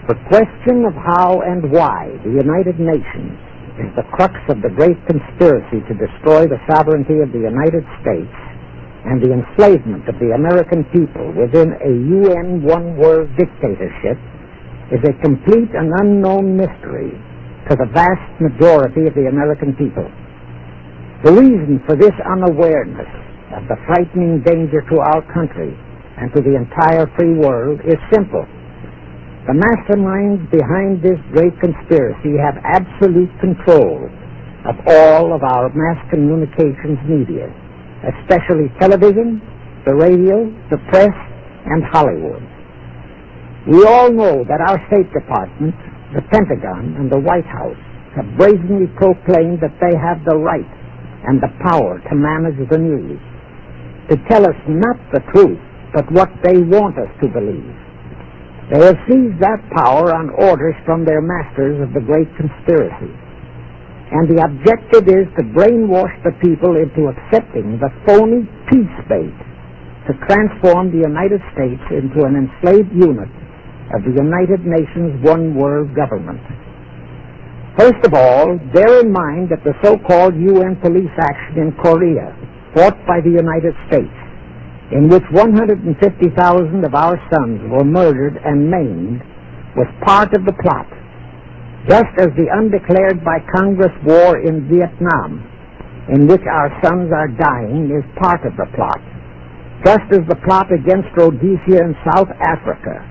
The question of how and why the United Nations is the crux of the great conspiracy to destroy the sovereignty of the United States and the enslavement of the American people within a UN one-world dictatorship is a complete and unknown mystery to the vast majority of the American people. The reason for this unawareness of the frightening danger to our country and to the entire free world is simple. The masterminds behind this great conspiracy have absolute control of all of our mass communications media, especially television, the radio, the press, and Hollywood. We all know that our State Department, the Pentagon, and the White House have brazenly proclaimed that they have the right and the power to manage the news, to tell us not the truth, but what they want us to believe. They have seized that power on orders from their masters of the great conspiracy. And the objective is to brainwash the people into accepting the phony peace bait to transform the United States into an enslaved unit of the United Nations one-world government. First of all, bear in mind that the so-called UN police action in Korea, fought by the United States, in which 150,000 of our sons were murdered and maimed, was part of the plot, just as the undeclared by Congress war in Vietnam, in which our sons are dying, is part of the plot, just as the plot against Rhodesia in South Africa,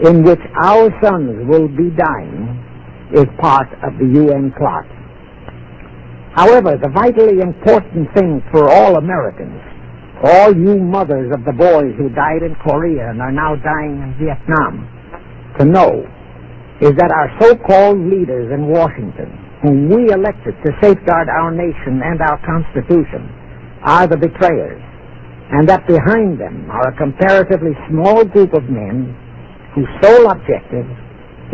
in which our sons will be dying, is part of the UN plot. However, the vitally important thing for all Americans, all you mothers of the boys who died in Korea and are now dying in Vietnam, to know is that our so-called leaders in Washington, whom we elected to safeguard our nation and our Constitution, are the betrayers, and that behind them are a comparatively small group of men whose sole objective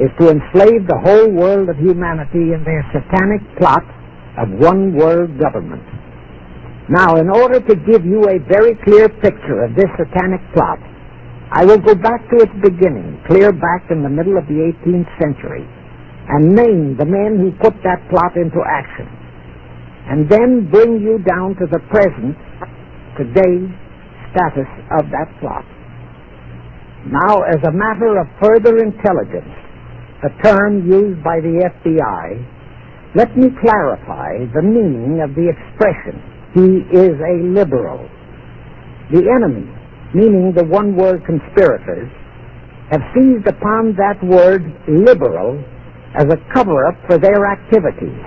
is to enslave the whole world of humanity in their satanic plot of one world government. Now, in order to give you a very clear picture of this satanic plot, I will go back to its beginning, clear back in the middle of the 18th century, and name the men who put that plot into action, and then bring you down to the present, today's status of that plot. Now, as a matter of further intelligence, a term used by the FBI, let me clarify the meaning of the expression, "He is a liberal." The enemy, meaning the one-word conspirators, have seized upon that word liberal as a cover-up for their activities.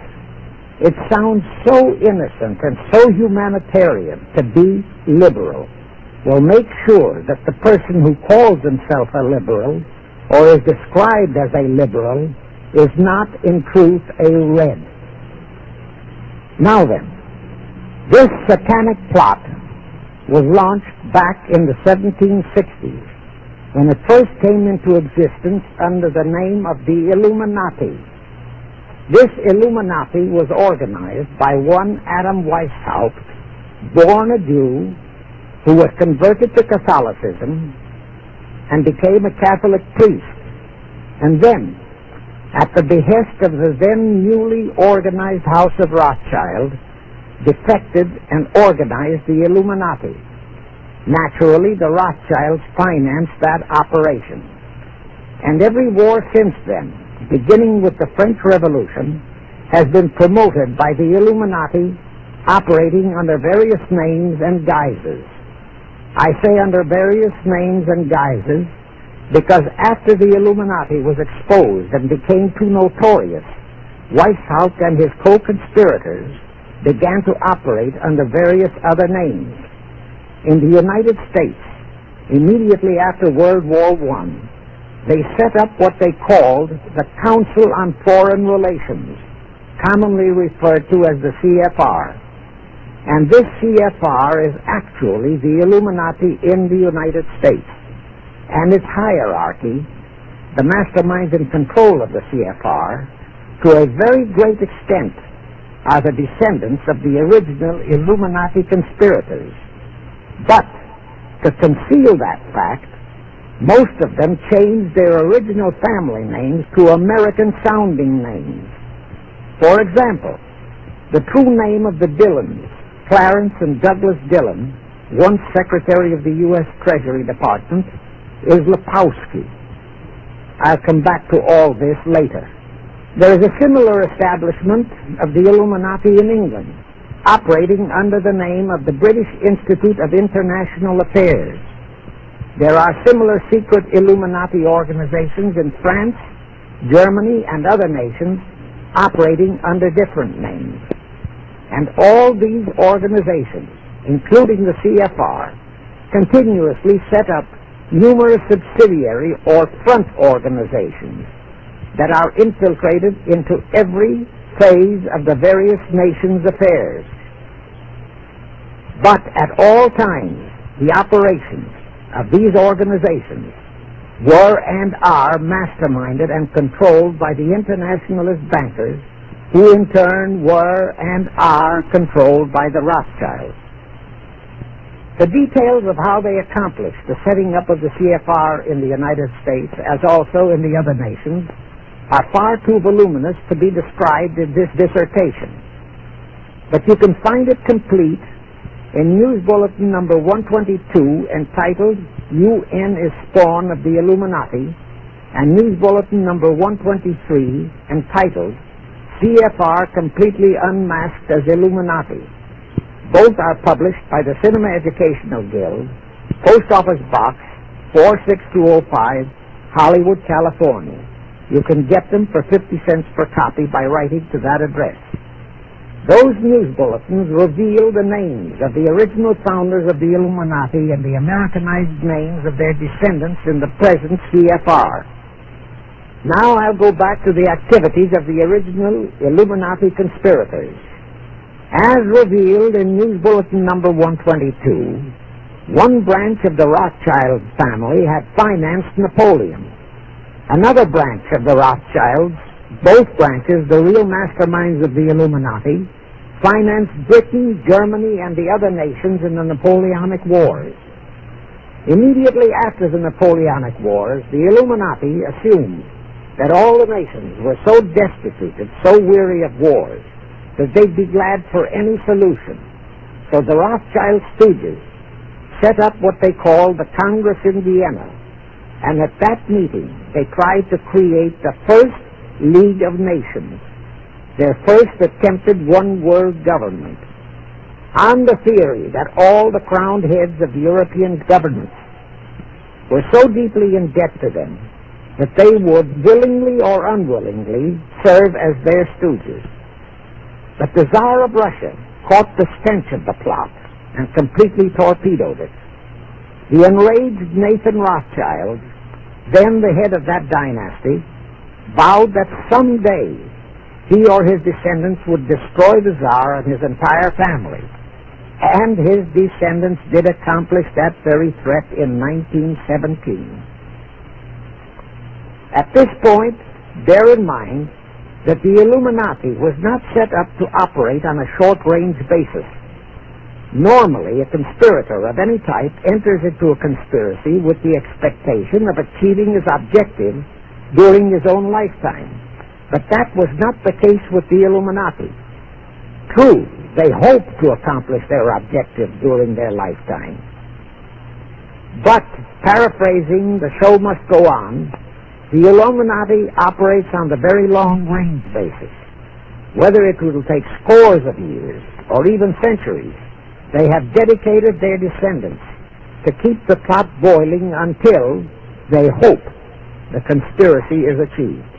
It sounds so innocent and so humanitarian to be liberal. Well, make sure that the person who calls himself a liberal or is described as a liberal is not in truth a red. Now then, this satanic plot was launched back in the 1760s when it first came into existence under the name of the Illuminati. This Illuminati was organized by one Adam Weishaupt, born a Jew, who was converted to Catholicism and became a Catholic priest, and then, at the behest of the then newly organized House of Rothschild, defected and organized the Illuminati. Naturally, the Rothschilds financed that operation. And every war since then, beginning with the French Revolution, has been promoted by the Illuminati, operating under various names and guises. I say under various names and guises because after the Illuminati was exposed and became too notorious, Weishaupt and his co-conspirators began to operate under various other names. In the United States, immediately after World War I, they set up what they called the Council on Foreign Relations, commonly referred to as the CFR. And this CFR is actually the Illuminati in the United States. And its hierarchy, the masterminds in control of the CFR, to a very great extent, are the descendants of the original Illuminati conspirators. But to conceal that fact, Most of them changed their original family names to American-sounding names. For example, the true name of the Dillons, Clarence and Douglas Dillon, once Secretary of the U.S. Treasury Department, is Lepowski. I'll come back to all this later. There is a similar establishment of the Illuminati in England, operating under the name of the British Institute of International Affairs. There are similar secret Illuminati organizations in France, Germany, and other nations operating under different names. And all these organizations, including the CFR, continuously set up numerous subsidiary or front organizations that are infiltrated into every phase of the various nations' affairs. But at all times, the operations of these organizations were and are masterminded and controlled by the internationalist bankers, who in turn were and are controlled by the Rothschilds. The details of how they accomplished the setting up of the CFR in the United States, as also in the other nations, are far too voluminous to be described in this dissertation. But you can find it complete in News Bulletin number 122, entitled UN is Spawn of the Illuminati, and News Bulletin number 123, entitled CFR Completely Unmasked as Illuminati. Both are published by the Cinema Educational Guild, Post Office Box 46205, Hollywood, California. You can get them for 50 cents per copy by writing to that address. Those news bulletins reveal the names of the original founders of the Illuminati and the Americanized names of their descendants in the present CFR. Now I'll go back to the activities of the original Illuminati conspirators. As revealed in News Bulletin number 122, one branch of the Rothschild family had financed Napoleon. Another branch of the Rothschilds, both branches the real masterminds of the Illuminati, financed Britain, Germany, and the other nations in the Napoleonic Wars. Immediately after the Napoleonic Wars, the Illuminati assumed that all the nations were so destitute and so weary of wars that they'd be glad for any solution. So the Rothschild stooges set up what they called the Congress in Vienna, and at that meeting they tried to create the first League of Nations, their first attempted one-world government, on the theory that all the crowned heads of the European governments were so deeply in debt to them that they would, willingly or unwillingly, serve as their stooges. But the Tsar of Russia caught the stench of the plot and completely torpedoed it. The enraged Nathan Rothschild, then the head of that dynasty, vowed that someday he or his descendants would destroy the Tsar and his entire family. And his descendants did accomplish that very threat in 1917. At this point, bear in mind that the Illuminati was not set up to operate on a short-range basis. Normally, a conspirator of any type enters into a conspiracy with the expectation of achieving his objective during his own lifetime. But that was not the case with the Illuminati. True, they hoped to accomplish their objective during their lifetime. But, paraphrasing The Show Must Go On, the Illuminati operates on the very long-range basis. Whether it will take scores of years or even centuries, they have dedicated their descendants to keep the plot boiling until, they hope, the conspiracy is achieved.